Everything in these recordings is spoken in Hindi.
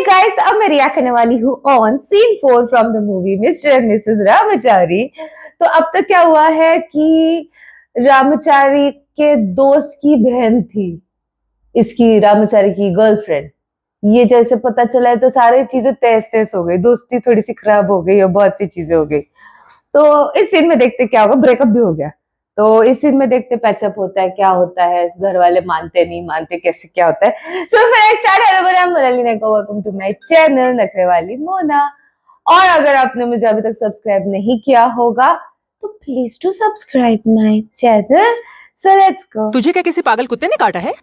गाइस, अब मैं रिएक्ट करने वाली हूँ on scene 4 from the movie Mr and Mrs Ramachari. तो अब तक क्या हुआ है कि रामाचारी के दोस्त की बहन थी, इसकी रामाचारी की गर्लफ्रेंड। ये जैसे पता चला है तो सारी चीजें तहस तहस हो गई, दोस्ती थोड़ी सी खराब हो गई और बहुत सी चीजें हो गई। तो इस सीन में देखते क्या होगा, ब्रेकअप भी हो गया। तो इस सीन में देखते पैचअप होता है, क्या होता है, घर वाले मानते नहीं मानते, कैसे क्या होता है। सो फिर स्टार्ट है। वेलकम टू माय चैनल नखरे वाली मोना। और अगर आपने मुझे अभी तक सब्सक्राइब नहीं किया होगा तो please to subscribe my channel. So let's go. तुझे क्या किसी पागल कुत्ते ने काटा है?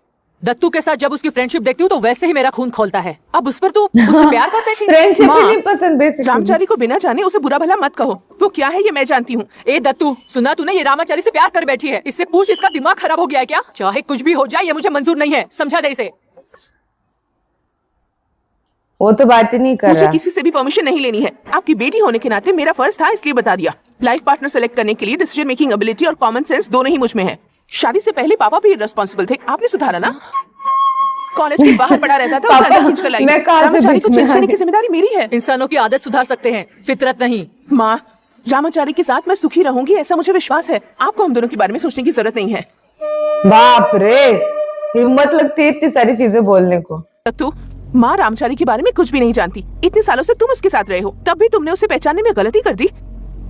दत्तू के साथ जब उसकी फ्रेंडशिप देखती हूँ तो वैसे ही मेरा खून खोलता है। अब उस पर तू उससे प्यार कर बैठी। फ्रेंडशिप ही नहीं पसंद बेसिकली। रामचारी को बिना जाने उसे बुरा भला मत कहो। वो क्या है ये मैं जानती हूँ। ए दत्तू, सुना तूने? ये रामाचारी से प्यार कर बैठी है। इससे पूछ, इसका दिमाग खराब हो गया है क्या? चाहे कुछ भी हो जाए, ये मुझे मंजूर नहीं है। समझा दे इसे। वो तो बात ही नहीं कर रहा। मुझे किसी से भी परमिशन नहीं लेनी है। आपकी बेटी होने के नाते मेरा फर्ज था, इसलिए बता दिया। लाइफ पार्टनर सेलेक्ट करने के लिए डिसीजन मेकिंग एबिलिटी और कॉमन सेंस दोनों ही मुझ में है। शादी से पहले पापा भी रिस्पॉन्सिबल थे, आपने सुधारा ना। कॉलेज के बाहर पड़ा रहता था, उसे अंदर खींचकर लाई। रामाचारी को चेंज करने की जिम्मेदारी मेरी है। इंसानों की आदत सुधार सकते हैं, फितरत नहीं। माँ, रामाचारी के साथ मैं सुखी रहूंगी ऐसा मुझे विश्वास है। आपको हम दोनों के बारे में सोचने की जरूरत नहीं है। बाप रे, हिम्मत लगती है इतनी सारी चीजें बोलने को। तू माँ रामचारी के बारे में कुछ भी नहीं जानती। इतने सालों से तुम उसके साथ रहे हो, तब भी तुमने उसे पहचानने में गलती कर दी।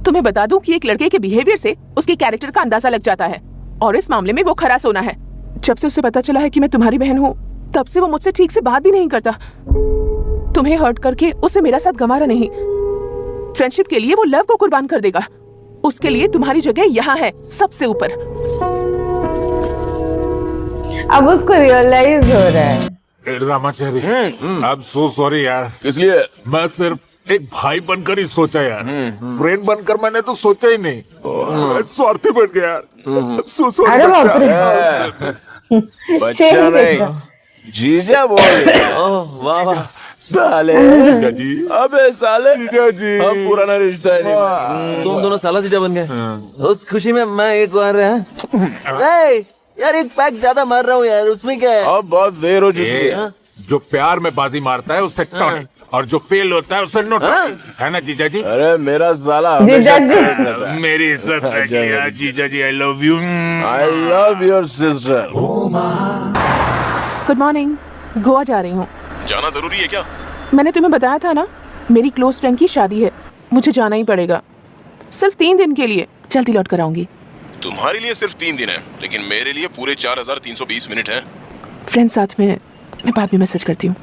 तुम्हें बता दूं कि एक लड़के के बिहेवियर से उसके कैरेक्टर का अंदाजा लग जाता है, और इस मामले में वो खरा सोना है। जब से उसे पता चला है कि मैं तुम्हारी बहन हूँ, तब से वो मुझसे ठीक से बात भी नहीं करता। तुम्हें हर्ट करके उसे मेरा साथ गंवारा नहीं। फ्रेंडशिप के लिए वो लव को कुर्बान कर देगा। उसके लिए तुम्हारी जगह यहाँ है, सबसे ऊपर। अब उसको रियलाइज हो रहा है। रामाचारी, अब सो सॉरी यार। इसलिए मैं सिर्फ एक भाई बनकर ही सोचा यार, फ्रेंड बनकर मैंने तो सोचा ही नहीं। स्वार्थी बन गया यार। So sorry. अरे बाप रे। बच्चा नहीं, जीजा बोल रहे हो। वाह वाह साले। जीजा जी। अबे साले, जीजा जी। हम पुराना रिश्ता है नहीं। तुम दोनों साला जीजा बन गए। उस खुशी में मैं एक बार यार एक पैक ज्यादा मार रहा हूँ यार, उसमें क्या है? अब बहुत देर हो चुकी है। जो प्यार में बाजी मारता है उससे टॉनिक, और जो फेल होता है उससे नो टॉनिक, है ना जीजा जी? अरे मेरा साला जीजा जी। मेरी इज्जत रखिए यार जीजा ji. I love you. I love your sister. Good morning. Goa जा रही हूँ। जाना जरूरी है क्या? मैंने तुम्हें बताया था ना, मेरी क्लोज फ्रेंड की शादी है, मुझे जाना ही पड़ेगा। सिर्फ 3 दिन के लिए, जल्दी लौट कर आऊंगी। तुम्हारे लिए सिर्फ 3 दिन है, लेकिन मेरे लिए पूरे 4320 मिनट है। फ्रेंड साथ में, मैं बाद में मैसेज करती हूँ।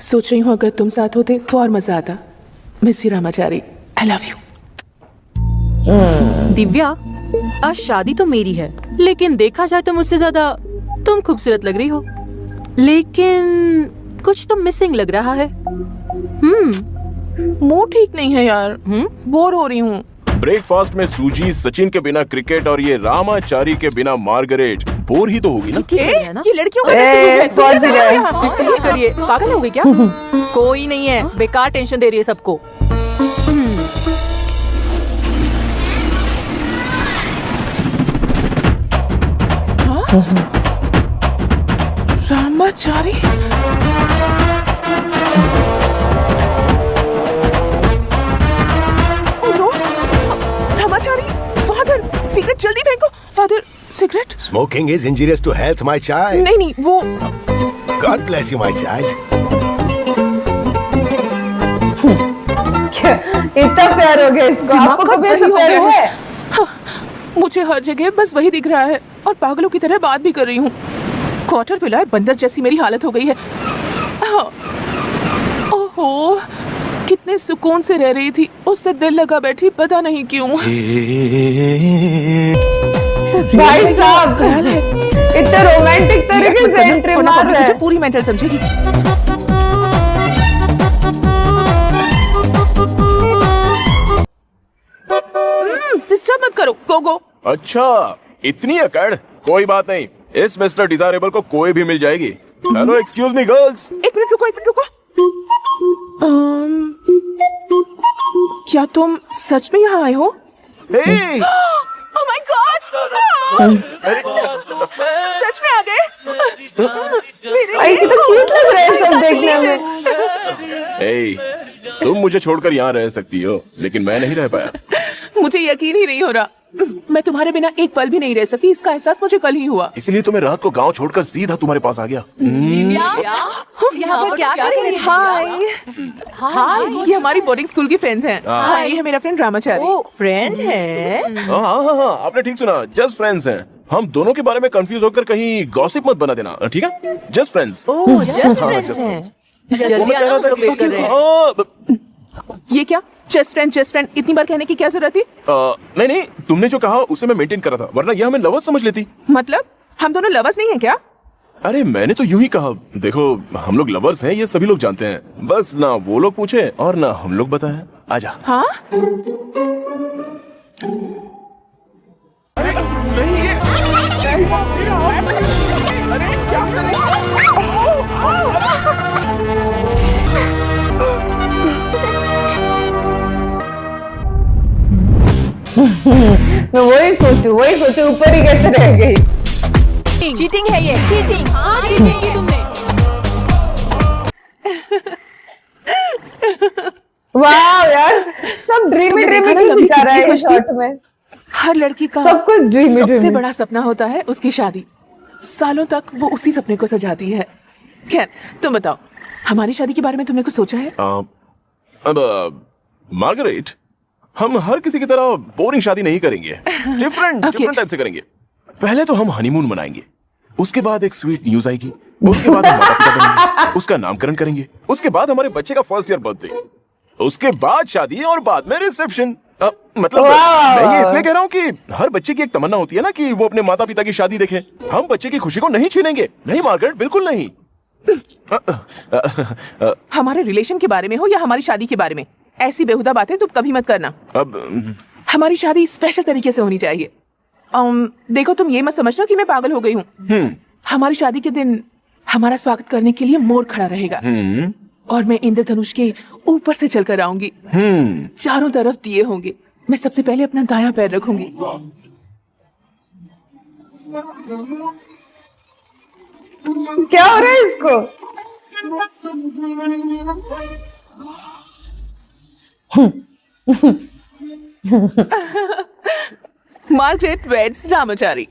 सोच रही हूँ अगर तुम साथ होते तो और मजा आता। Miss you Ramachari, I love you. Divya, आज शादी तो मेरी है, लेकिन देखा जाए तो मुझसे ज्यादा तुम खूबसूरत लग रही हो। लेकिन कुछ तो मिसिंग लग रहा है। मूड ठीक नहीं है यार। बोर हो रही हूँ। ब्रेकफास्ट में सूजी, सचिन के बिना क्रिकेट और ये रामाचारी के बिना मार्गरेट। बोर ही तो होगी ना। ये लड़कियों का नसीब है। तुम क्या कर रहे हो यहाँ? इससे ये करिए, पागल हो गई क्या? कोई नहीं है, बेकार टेंशन दे रही है सबको। रामाचारी, रामाचारी, फादर सिगरेट जल्दी फेंको। Father cigarette. Smoking is injurious to health, my child. नहीं, वो God bless you, my child. इतना प्यार हो गया इसको। आपको कभी ऐसा प्यार हुआ है? हाँ, मुझे हर जगह बस वही दिख रहा है और पागलों की तरह बात भी कर रही हूँ। क्वार्टर पिलाए बंदर जैसी मेरी हालत हो गई है। हाँ। ओहो, कितने सुकून से रह रही थी, उससे दिल लगा बैठी, पता नहीं क्यों। भाई साहब, इतना रोमांटिक तरीके से एंट्री मार रहा है। पूरी मेंटल समझेगी। डिस्टर्ब मत करो। गो। अच्छा, इतनी अकड़? कोई बात नहीं, इस मिस्टर डिजायरेबल को कोई भी मिल जाएगी। Hello, excuse me girls. एक मिनट रुको। क्या तुम सच में यहाँ आए हो? Oh my God! सच में आ गए? आई कितना क्यूट लग रहा है सब देखने में। ए, तुम मुझे छोड़कर यहाँ रह सकती हो, लेकिन मैं नहीं रह पाया। मुझे यकीन ही नहीं हो रहा। मैं तुम्हारे बिना एक पल भी नहीं रह सकती, इसका एहसास मुझे कल ही हुआ। इसलिए तो मैं रात को गांव छोड़कर सीधा तुम्हारे पास आ गया। यहाँ पर क्या कर रही है? हाय, ये हमारी बोर्डिंग स्कूल की फ्रेंड्स हैं। हाय, ये है मेरा फ्रेंड रामाचारी। फ्रेंड है? हाँ, आपने ठीक सुना, जस्ट फ्रेंड्स हैं। हम दोनों के बारे में कंफ्यूज होकर कहीं गॉसिप मत बना देना, ठीक है? Just friends. Oh, just friends हैं। जल्दी आना, हम लोग वेट कर रहे हैं। ये क्या? जस्ट फ्रेंड इतनी बार कहने की क्या जरूरत थी? नहीं, तुमने जो कहा उसे मैं मेंटेन कर रहा था, वरना यह हमें लवर्स समझ लेती। मतलब हम दोनों लवर्स नहीं हैं क्या? अरे मैंने तो यूं ही कहा। देखो, हम लोग लवर्स हैं, ये सभी लोग जानते हैं। बस ना वो लोग पूछे और ना हम लोग बताएं। आजा। हाँ? मैं वही सोचू ऊपर ही कैसे रह गई। चीटिंग है ये, चीटिंग। हाँ, चीटिंग की तुमने। वाह यार, सब ड्रीमी दिखा रहा है इस शॉट में। हर लड़की का सब कुछ सबसे बड़ा सपना होता है उसकी शादी। सालों तक वो उसी सपने को सजाती है। खैर, तुम बताओ, हमारी शादी के बारे में तुमने कुछ सोचा है? अब मार्गरेट, हम हर किसी की तरह बोरिंग शादी नहीं करेंगे। डिफरेंट टाइप से करेंगे। पहले तो हम हनीमून मनाएंगे, उसके बाद एक स्वीट न्यूज आएगी, उसके बाद हम माता पिता बनेंगे, उसका नामकरण करेंगे, उसके बाद हमारे बच्चे का फर्स्ट ईयर बर्थडे, उसके बाद शादी और बाद में रिसेप्शन। मतलब मैं ये इसलिए कह रहा हूँ कि हर बच्चे की एक तमन्ना होती है ना कि वो अपने माता पिता की शादी देखे। हम बच्चे की खुशी को नहीं छीनेंगे। नहीं मार्गरेट, बिल्कुल नहीं। हमारे रिलेशन के बारे में हो या हमारी शादी के बारे में, ऐसी बेहुदा बातें तुम कभी मत करना। अब हमारी शादी स्पेशल तरीके से होनी चाहिए। देखो, तुम ये मत समझना कि मैं पागल हो गई हूँ। हमारी शादी के दिन हमारा स्वागत करने के लिए मोर खड़ा रहेगा और मैं इंद्रधनुष के ऊपर से चलकर आऊंगी। चारों तरफ दिए होंगे। मैं सबसे पहले अपना दायां पैर रखूंगी। क्या हो रहा है इसको? Margaret weds Ramachari.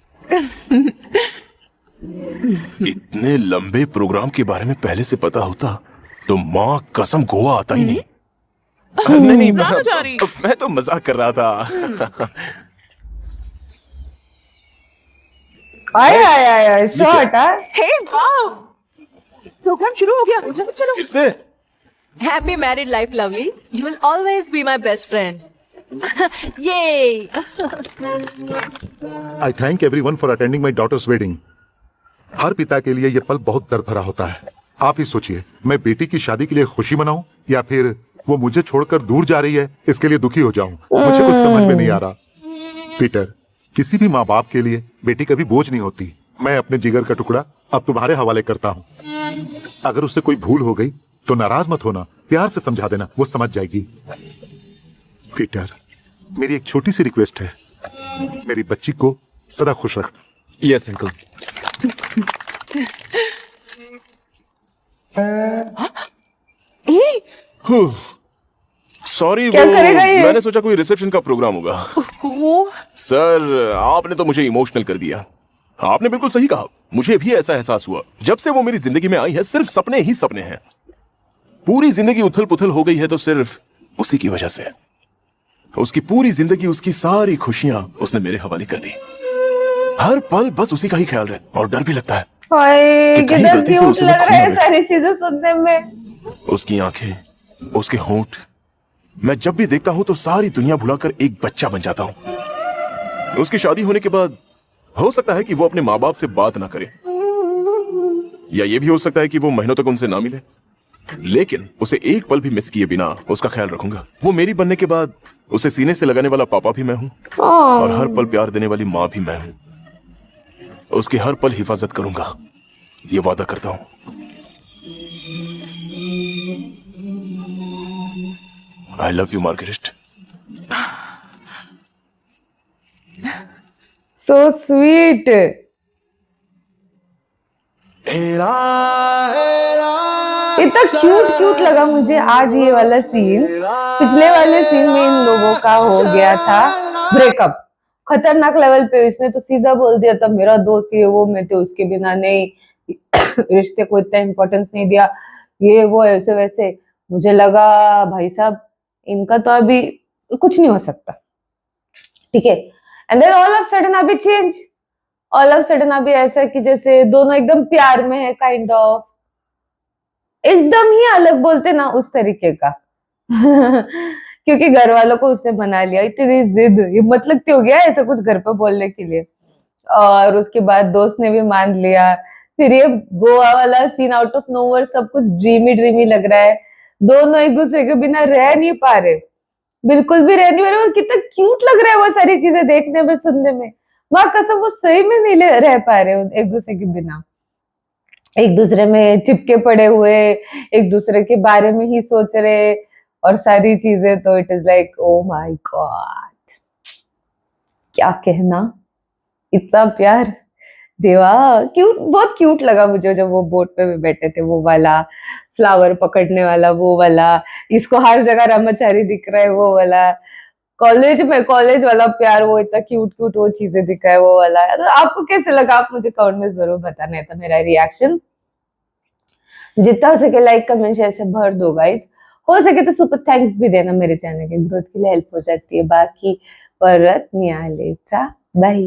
इतने लंबे प्रोग्राम के बारे में पहले से पता होता तो माँ कसम गोवा आता ही नहीं। नहीं, रामाचारी। मैं तो मजाक कर रहा था। आया शॉट। हे वाओ, प्रोग्राम शुरू हो गया। चलो फिर से। Happy married life, lovely. You will always be my best friend. Yay! I thank everyone for attending my daughter's wedding. हर पिता के लिए यह पल बहुत दर्द भरा होता है। आप ही सोचिए, मैं बेटी की शादी के लिए खुशी मनाऊं या फिर वो मुझे छोड़कर दूर जा रही है इसके लिए दुखी हो जाऊं। मुझे कुछ समझ में नहीं आ रहा। पीटर, किसी भी माँ बाप के लिए बेटी कभी बोझ नहीं होती। मैं अपने जिगर का टुकड़ा अब तुम्हारे हवाले करता हूँ। अगर उससे कोई भूल हो गई तो नाराज मत होना, प्यार से समझा देना, वो समझ जाएगी। पीटर, मेरी एक छोटी सी रिक्वेस्ट है, मेरी बच्ची को सदा खुश रखना। Yes uncle. सॉरी, क्या करेगा ये? मैंने सोचा कोई रिसेप्शन का प्रोग्राम होगा। सर, आपने तो मुझे इमोशनल कर दिया। आपने बिल्कुल सही कहा, मुझे भी ऐसा एहसास हुआ। जब से वो मेरी जिंदगी में आई है, सिर्फ सपने ही सपने हैं। पूरी जिंदगी उथल पुथल हो गई है तो सिर्फ उसी की वजह से। उसकी पूरी जिंदगी, उसकी सारी खुशियां उसने मेरे हवाले कर दी। हर पल बस उसी का ही ख्याल रहे और डर भी लगता है कि कहीं कितना गलती से क्यूट उसे लग वो रहा है खो ना सारी चीजें सुनने में। उसकी आंखें, उसके होंठ, मैं जब भी देखता हूं तो सारी दुनिया भुलाकर एक बच्चा बन जाता हूं। उसकी शादी होने के बाद हो सकता है कि वो अपने माँ बाप से बात ना करे, या ये भी हो सकता है कि वो महीनों तक उनसे ना मिले, लेकिन उसे एक पल भी मिस किए बिना उसका ख्याल रखूंगा। वो मेरी बनने के बाद उसे सीने से लगाने वाला पापा भी मैं हूं और हर पल प्यार देने वाली माँ भी मैं हूं। उसकी हर पल हिफाजत करूंगा, ये वादा करता हूं। आई love you Margaret. So sweet. इतना क्यूट लगा मुझे आज ये वाला सीन। पिछले वाले सीन में इन लोगों का हो गया था ब्रेकअप खतरनाक लेवल पे। इसने तो सीधा बोल दिया था मेरा दोस्त ये वो, मैं तो उसके बिना नहीं, रिश्ते को इतना इम्पोर्टेंस नहीं दिया, ये वो ऐसे वैसे। मुझे लगा भाई साहब इनका तो अभी कुछ नहीं हो सकता, ठीक है। And then all of sudden अभी चेंज, ऑल ऑफ सडन अभी ऐसा कि जैसे दोनों एकदम प्यार में है, काइंड ऑफ एकदम ही अलग बोलते ना उस तरीके का। क्योंकि घर वालों को उसने बना लिया, इतनी जिद, हिम्मत लगती हो गया ऐसा कुछ घर पे बोलने के लिए। और उसके बाद दोस्त ने भी मान लिया। फिर ये गोवा वाला सीन, आउट ऑफ नोवेयर सब कुछ ड्रीमी लग रहा है। दोनों एक दूसरे के बिना रह नहीं पा रहे, बिल्कुल भी रह नहीं पा रहे। कितना क्यूट लग रहा है वो सारी चीजें देखने में, सुनने में। माँ कसम वो सही में नहीं रह पा रहे एक दूसरे के बिना, एक दूसरे में चिपके पड़े हुए, एक दूसरे के बारे में ही सोच रहे और सारी चीजें। तो it is like oh my God, क्या कहना, इतना प्यार, देवा। क्यूट, बहुत क्यूट लगा मुझे जब वो बोट पे बैठे थे, वो वाला फ्लावर पकड़ने वाला, वो वाला, इसको हर जगह रामाचारी दिख रहा है, वो वाला कॉलेज में, कॉलेज वाला प्यार, वो इतना क्यूट वो चीजें दिखा है, वो वाला। तो आपको कैसे लगा आप मुझे कमेंट में जरूर बताना है। तो मेरा रिएक्शन जितना हो सके लाइक कमेंट शेयर से भर दो गाइस। हो सके तो सुपर थैंक्स भी देना, मेरे चैनल के ग्रोथ के लिए हेल्प हो जाती है। बाकी परत न्यालेचा बाय।